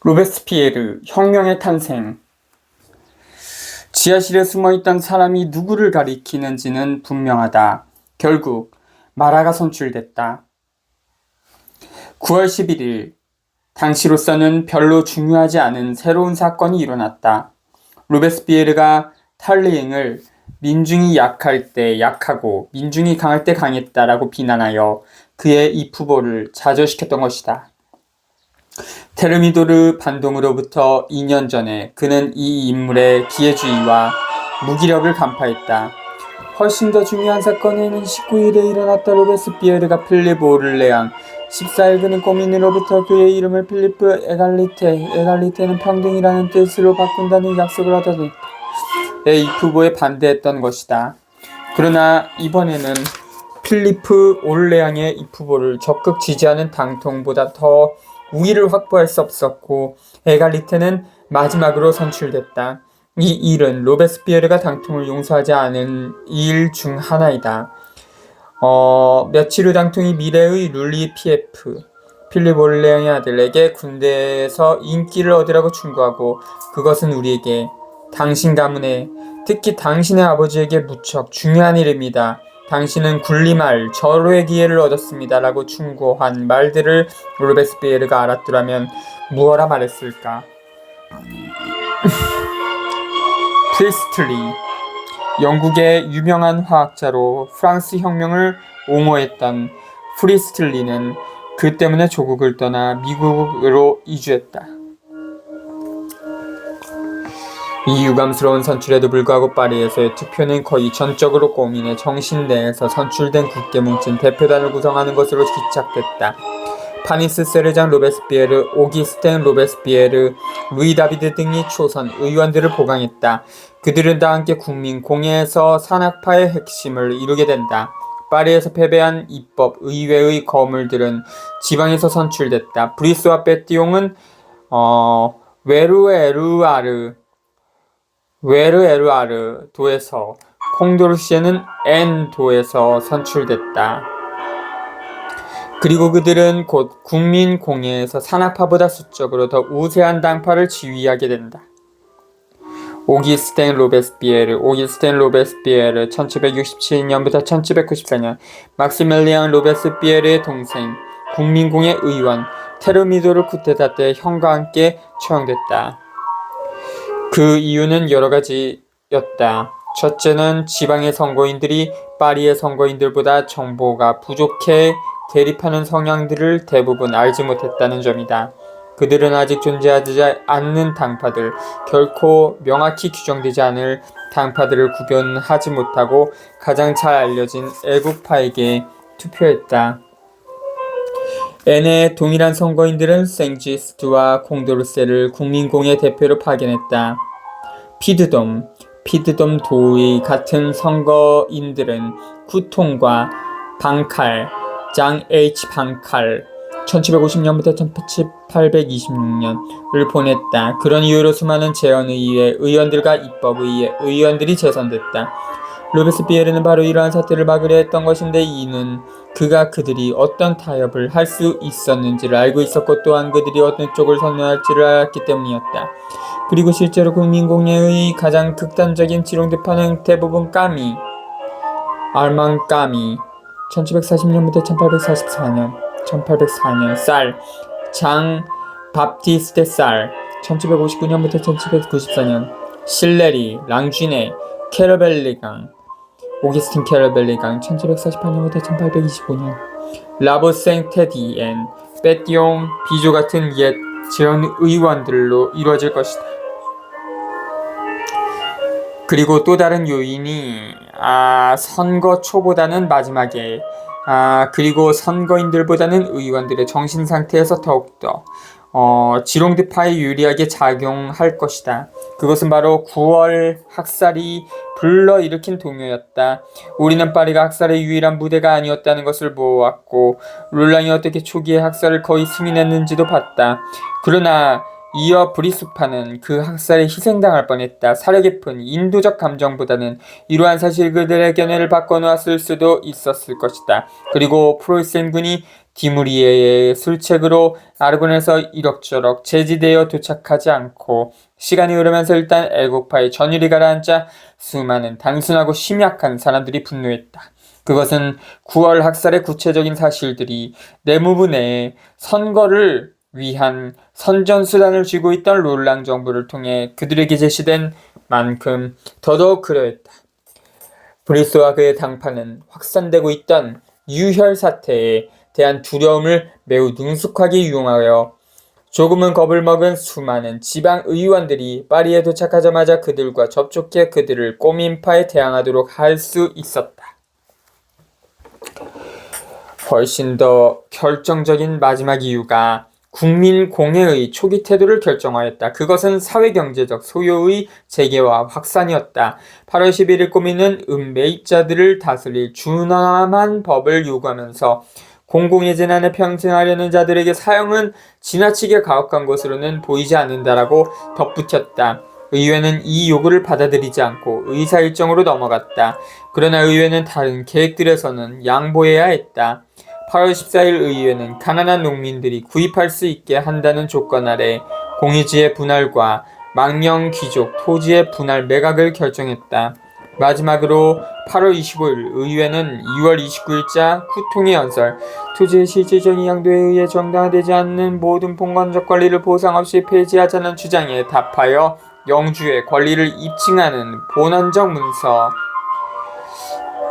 로베스피에르, 혁명의 탄생. 지하실에 숨어있던 사람이 누구를 가리키는지는 분명하다. 결국 마라가 선출됐다. 9월 11일, 당시로서는 별로 중요하지 않은 새로운 사건이 일어났다. 로베스피에르가 탈레잉을 민중이 약할 때 약하고 민중이 강할 때 강했다라고 비난하여 그의 입후보를 좌절시켰던 것이다. 테르미도르 반동으로부터 2년 전에 그는 이 인물의 기회주의와 무기력을 간파했다. 훨씬 더 중요한 사건에는 19일에 일어났다. 로베스피에르가 필립 오를레앙 14일 그는 고민으로부터 그의 이름을 필리프 에갈리테는 평등이라는 뜻으로 바꾼다는 약속을 얻어냈다. 이 후보에 반대했던 것이다. 그러나 이번에는 필리프 오를레앙의 이 후보를 적극 지지하는 당통보다 더 우위를 확보할 수 없었고 에갈리테는 마지막으로 선출됐다. 이 일은 로베스피에르가 당통을 용서하지 않은 일 중 하나이다. 며칠 후 당통이 미래의 룰리 피에프, 필립 오를레앙의 아들에게 군대에서 인기를 얻으라고 충고하고 그것은 우리에게, 당신 가문에, 특히 당신의 아버지에게 무척 중요한 일입니다. 당신은 군림할 절호의 기회를 얻었습니다. 라고 충고한 말들을 로베스피에르가 알았더라면 무엇라 말했을까? 프리스틀리, 영국의 유명한 화학자로 프랑스 혁명을 옹호했던 프리스틀리는 그 때문에 조국을 떠나 미국으로 이주했다. 이 유감스러운 선출에도 불구하고 파리에서의 투표는 거의 전적으로 공인의 정신 내에서 선출된 굳게 뭉친 대표단을 구성하는 것으로 기착됐다. 파니스 세르장 로베스피에르, 오기스텐 로베스피에르, 루이 다비드 등이 초선 의원들을 보강했다. 그들은 다 함께 국민공회에서 산악파의 핵심을 이루게 된다. 파리에서 패배한 입법 의회의 거물들은 지방에서 선출됐다. 브리스와 베티옹은 웨르에루아르 도에서, 콩도르시에는 엔 도에서 선출됐다. 그리고 그들은 곧 국민공회에서 산악파보다 수적으로 더 우세한 당파를 지휘하게 된다. 오기스텐 로베스피에르 1767년부터 1794년, 막시밀리앙 로베스피에르의 동생, 국민공회 의원, 테르미도르 쿠데타 때 형과 함께 처형됐다. 그 이유는 여러 가지였다. 첫째는 지방의 선거인들이 파리의 선거인들보다 정보가 부족해 대립하는 성향들을 대부분 알지 못했다는 점이다. 그들은 아직 존재하지 않는 당파들, 결코 명확히 규정되지 않을 당파들을 구별하지 못하고 가장 잘 알려진 애국파에게 투표했다. N의 동일한 선거인들은 생지스트와 콩도르세를 국민공회 대표로 파견했다. 피드돔 도의 같은 선거인들은 쿠통과 방칼, 장 H. 방칼 1750년부터 1826년을 보냈다. 그런 이유로 수많은 재헌의회 의원들과 입법의회 의원들이 재선됐다. 로베스피에르는 바로 이러한 사태를 막으려 했던 것인데, 이는 그들이 어떤 타협을 할 수 있었는지를 알고 있었고 또한 그들이 어떤 쪽을 선호할지를 알았기 때문이었다. 그리고 실제로 국민공회의 가장 극단적인 지롱대파는 대부분 알망 까미 1740년부터 1804년 장 바프티스테 쌀 1759년부터 1794년, 실레리, 랑쥐네, 오기스틴 캐러벨리강 1748년부터 1825년, 라보생 테디엔, 베티옹, 비조 같은 옛 재헌 의원들로 이루어질 것이다. 그리고 또 다른 요인이 선거 초보다는 마지막에, 그리고 선거인들보다는 의원들의 정신상태에서 더욱더 지롱드파에 유리하게 작용할 것이다. 그것은 바로 9월 학살이 불러일으킨 동요였다. 우리는 파리가 학살의 유일한 무대가 아니었다는 것을 보았고 롤랑이 어떻게 초기에 학살을 거의 승인했는지도 봤다. 그러나 이어 브리수파는 그 학살에 희생당할 뻔했다. 사려 깊은 인도적 감정보다는 이러한 사실 그들의 견해를 바꿔놓았을 수도 있었을 것이다. 그리고 프로이센군이 디무리에의 술책으로 아르곤에서 이럭저럭 제지되어 도착하지 않고 시간이 흐르면서 일단 애국파의 전율이 가라앉자 수많은 단순하고 심약한 사람들이 분노했다. 그것은 9월 학살의 구체적인 사실들이 내무부 내에 선거를 위한 선전수단을 쥐고 있던 롤랑 정부를 통해 그들에게 제시된 만큼 더더욱 그러했다. 브리스와 그의 당파는 확산되고 있던 유혈 사태에 대한 두려움을 매우 능숙하게 이용하여 조금은 겁을 먹은 수많은 지방 의원들이 파리에 도착하자마자 그들과 접촉해 그들을 꼬민파에 대항하도록 할 수 있었다. 훨씬 더 결정적인 마지막 이유가 국민공회의 초기 태도를 결정하였다. 그것은 사회경제적 소요의 재개와 확산이었다. 8월 11일 꼬미는 매입자들을 다스릴 준엄한 법을 요구하면서 공공의 재난에 평생하려는 자들에게 사형은 지나치게 가혹한 것으로는 보이지 않는다라고 덧붙였다. 의회는 이 요구를 받아들이지 않고 의사일정으로 넘어갔다. 그러나 의회는 다른 계획들에서는 양보해야 했다. 8월 14일 의회는 가난한 농민들이 구입할 수 있게 한다는 조건 아래 공유지의 분할과 망명 귀족 토지의 분할 매각을 결정했다. 마지막으로 8월 25일 의회는 2월 29일자 후통의 연설, 토지의 실질적인 양도에 의해 정당화되지 않는 모든 봉건적 권리를 보상 없이 폐지하자는 주장에 답하여 영주의 권리를 입증하는 본원적 문서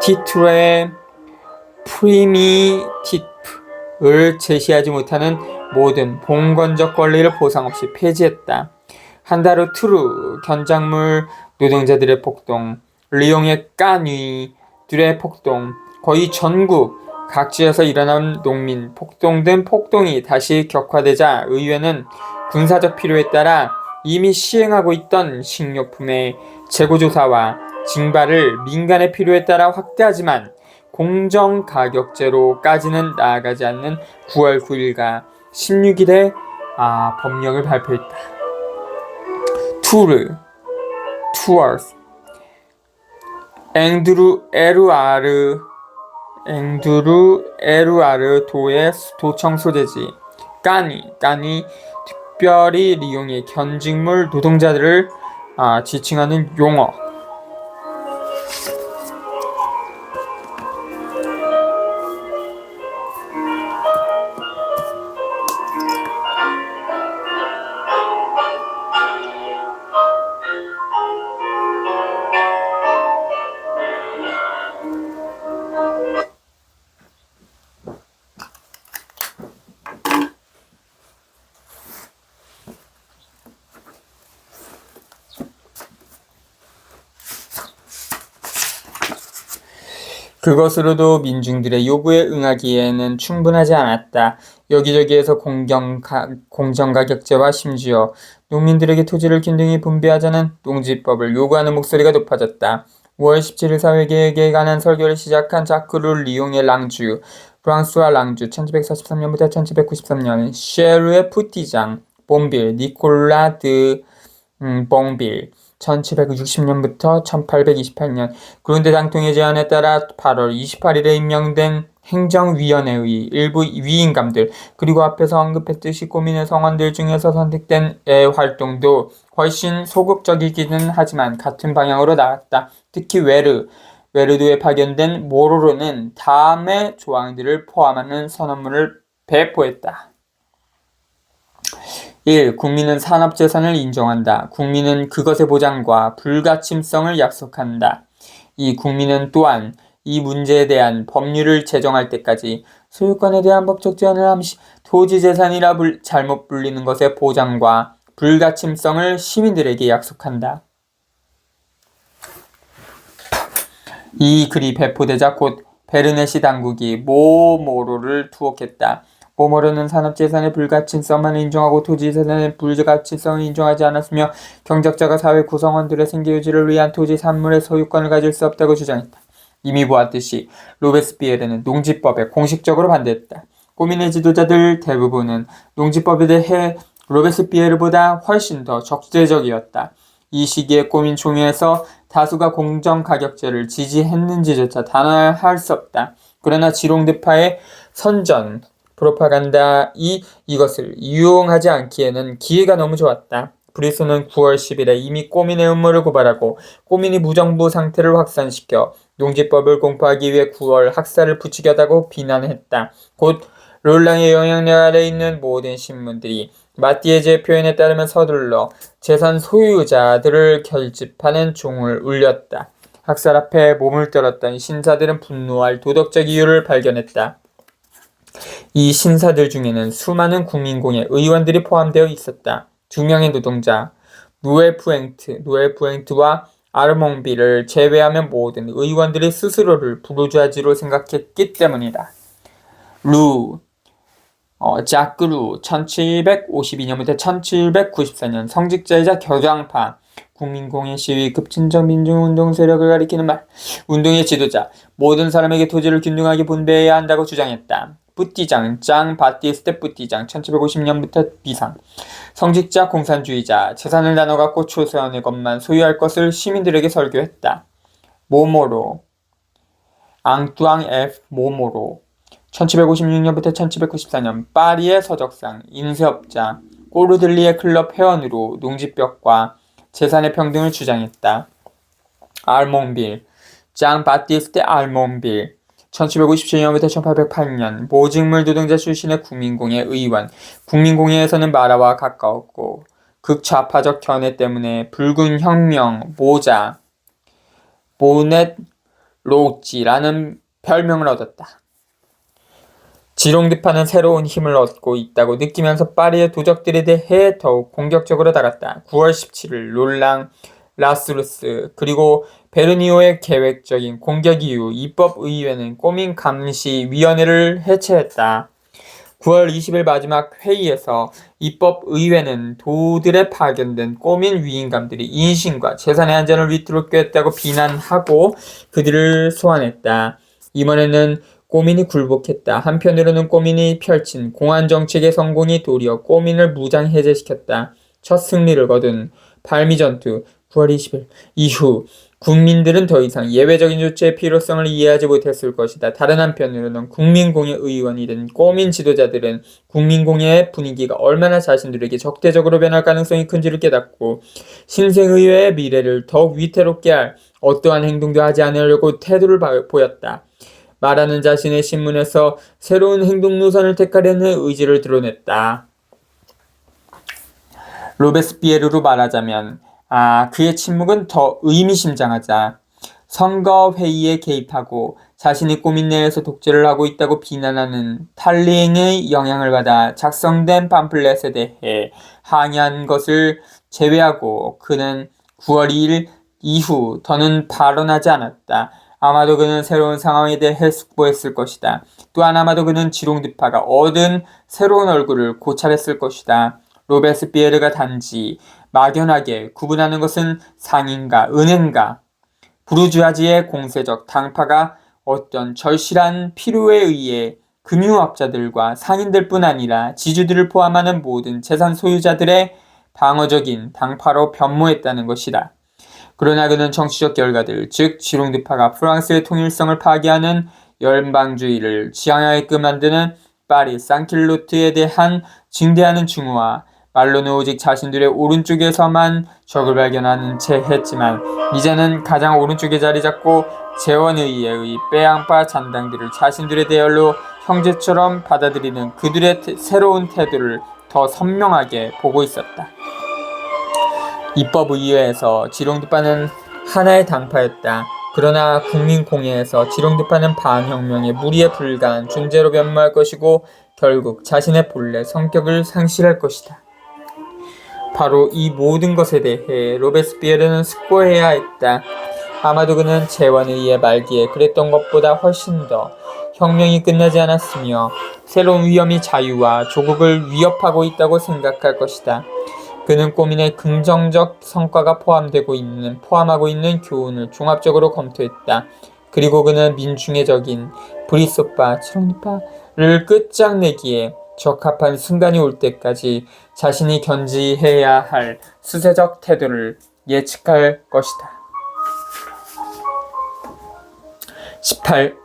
티투레 프리미티프를 제시하지 못하는 모든 봉건적 권리를 보상 없이 폐지했다. 한 달 후 투르 견작물 노동자들의 폭동, 리옹의 까뉘들의 폭동, 거의 전국 각지에서 일어난 농민 폭동 등 폭동이 다시 격화되자 의회는 군사적 필요에 따라 이미 시행하고 있던 식료품의 재고조사와 징발을 민간의 필요에 따라 확대하지만 공정가격제로까지는 나아가지 않는 9월 9일과 16일에 법령을 발표했다. 투어스 앵두루 에루아르 도의 도청 소재지 까니 특별히 리용의 견직물 노동자들을 지칭하는 용어. 그것으로도 민중들의 요구에 응하기에는 충분하지 않았다. 여기저기에서 공정가격제와 심지어 농민들에게 토지를 균등히 분배하자는 농지법을 요구하는 목소리가 높아졌다. 5월 17일 사회계획에 관한 설교를 시작한 자크루 리옹의 랑주, 프랑스와 랑주 1743년부터 1793년, 셰르의 푸티장, 봉빌, 니콜라 드 봉빌 1760년부터 1828년 그런데 당통의 제안에 따라 8월 28일에 임명된 행정위원회의 일부 위인감들 그리고 앞에서 언급했듯이 꼬민의 성원들 중에서 선택된 활동도 훨씬 소극적이기는 하지만 같은 방향으로 나갔다. 특히 웨르도에 파견된 모로로는 다음의 조항들을 포함하는 선언문을 배포했다. 1. 국민은 산업재산을 인정한다. 국민은 그것의 보장과 불가침성을 약속한다. 2. 국민은 또한 이 문제에 대한 법률을 제정할 때까지 소유권에 대한 법적 제한을 함시 토지재산이라 잘못 불리는 것의 보장과 불가침성을 시민들에게 약속한다. 이 글이 배포되자 곧 베르네시 당국이 모로를 투옥했다. 모로는 산업재산의 불가침성만 인정하고 토지재산의 불가침성을 인정하지 않았으며 경작자가 사회 구성원들의 생계유지를 위한 토지 산물의 소유권을 가질 수 없다고 주장했다. 이미 보았듯이 로베스피에르는 농지법에 공식적으로 반대했다. 꼬민의 지도자들 대부분은 농지법에 대해 로베스피에르보다 훨씬 더 적대적이었다. 이 시기에 꼬민 총회에서 다수가 공정가격제를 지지했는지조차 단언할 수 없다. 그러나 지롱드파의 선전 프로파간다이 이것을 이용하지 않기에는 기회가 너무 좋았다. 브리소는 9월 10일에 이미 꼬민의 음모를 고발하고 꼬민이 무정부 상태를 확산시켜 농지법을 공포하기 위해 9월 학살을 부추겼다고 비난했다. 곧 롤랑의 영향력 아래 있는 모든 신문들이 마티에즈의 표현에 따르면 서둘러 재산 소유자들을 결집하는 종을 울렸다. 학살 앞에 몸을 떨었던 신사들은 분노할 도덕적 이유를 발견했다. 이 신사들 중에는 수많은 국민공예 의원들이 포함되어 있었다. 2명의 노동자, 누엘푸엥트와 아르몽비를 제외하면 모든 의원들이 스스로를 부르주아지로 생각했기 때문이다. 자크루 1752년부터 1794년 성직자이자 교장파 국민공예 시위 급진적 민중운동 세력을 가리키는 말 운동의 지도자 모든 사람에게 토지를 균등하게 분배해야 한다고 주장했다. 뿌띠장 짱 바티스테 뿌띠장 1750년부터 비상 성직자 공산주의자 재산을 나눠 갖고 초소한의 것만 소유할 것을 시민들에게 설교했다. 모모로 앙뚜앙 F 모모로 1756년부터 1794년 파리의 서적상 인쇄업자 꼬르들리에 클럽 회원으로 농지벽과 재산의 평등을 주장했다. 알몽빌 장 바티스테 알몽빌 1757년부터 1808년 모직물 노동자 출신의 국민공예 의원 국민공예에서는 마라와 가까웠고 극좌파적 견해 때문에 붉은 혁명 모자 보넷 로지라는 별명을 얻었다. 지롱드파는 새로운 힘을 얻고 있다고 느끼면서 파리의 도적들에 대해 더욱 공격적으로 나갔다. 9월 17일 롤랑, 라스루스 그리고 베르니오의 계획적인 공격 이후 입법의회는 꼬민 감시위원회를 해체했다. 9월 20일 마지막 회의에서 입법의회는 도들에 파견된 꼬민 위인감들이 인신과 재산의 안전을 위태롭게 했다고 비난하고 그들을 소환했다. 이번에는 꼬민이 굴복했다. 한편으로는 꼬민이 펼친 공안정책의 성공이 도리어 꼬민을 무장 해제시켰다. 첫 승리를 거둔 발미전투 9월 20일 이후 국민들은 더 이상 예외적인 조치의 필요성을 이해하지 못했을 것이다. 다른 한편으로는 국민공예 의원이 된 꼬민 지도자들은 국민공예의 분위기가 얼마나 자신들에게 적대적으로 변할 가능성이 큰지를 깨닫고 신생의회의 미래를 더욱 위태롭게 할 어떠한 행동도 하지 않으려고 태도를 보였다. 말하는 자신의 신문에서 새로운 행동 노선을 택하려는 의지를 드러냈다. 로베스피에르로 말하자면 그의 침묵은 더 의미심장하자 선거회의에 개입하고 자신이 꼬민 내에서 독재를 하고 있다고 비난하는 탈링의 영향을 받아 작성된 팜플렛에 대해 항의한 것을 제외하고 그는 9월 2일 이후 더는 발언하지 않았다. 아마도 그는 새로운 상황에 대해 숙보했을 것이다. 또한 아마도 그는 지롱드파가 얻은 새로운 얼굴을 고찰했을 것이다. 로베스피에르가 단지 막연하게 구분하는 것은 상인가 은행가 부르주아지의 공세적 당파가 어떤 절실한 필요에 의해 금융업자들과 상인들뿐 아니라 지주들을 포함하는 모든 재산 소유자들의 방어적인 당파로 변모했다는 것이다. 그러나 그는 정치적 결과들, 즉 지롱드파가 프랑스의 통일성을 파괴하는 연방주의를 지향하게끔 만드는 파리 상킬로트에 대한 증대하는 증오와 말로는 오직 자신들의 오른쪽에서만 적을 발견하는 채 했지만 이제는 가장 오른쪽에 자리 잡고 재원의회의 빼양파 잔당들을 자신들의 대열로 형제처럼 받아들이는 그들의 새로운 태도를 더 선명하게 보고 있었다. 입법의회에서 지롱드파는 하나의 당파였다. 그러나 국민공예에서 지롱드파는 반혁명의 무리에 불과한 존재로 변모할 것이고 결국 자신의 본래 성격을 상실할 것이다. 바로 이 모든 것에 대해 로베스피에르는 숙고해야 했다. 아마도 그는 재원의회 말기에 그랬던 것보다 훨씬 더 혁명이 끝나지 않았으며 새로운 위험이 자유와 조국을 위협하고 있다고 생각할 것이다. 그는 꼬민의 긍정적 성과가 포함하고 있는 교훈을 종합적으로 검토했다. 그리고 그는 민중의 적인 브리소파, 지롱드파를 끝장내기에 적합한 순간이 올 때까지 자신이 견지해야 할 수세적 태도를 예측할 것이다. 18.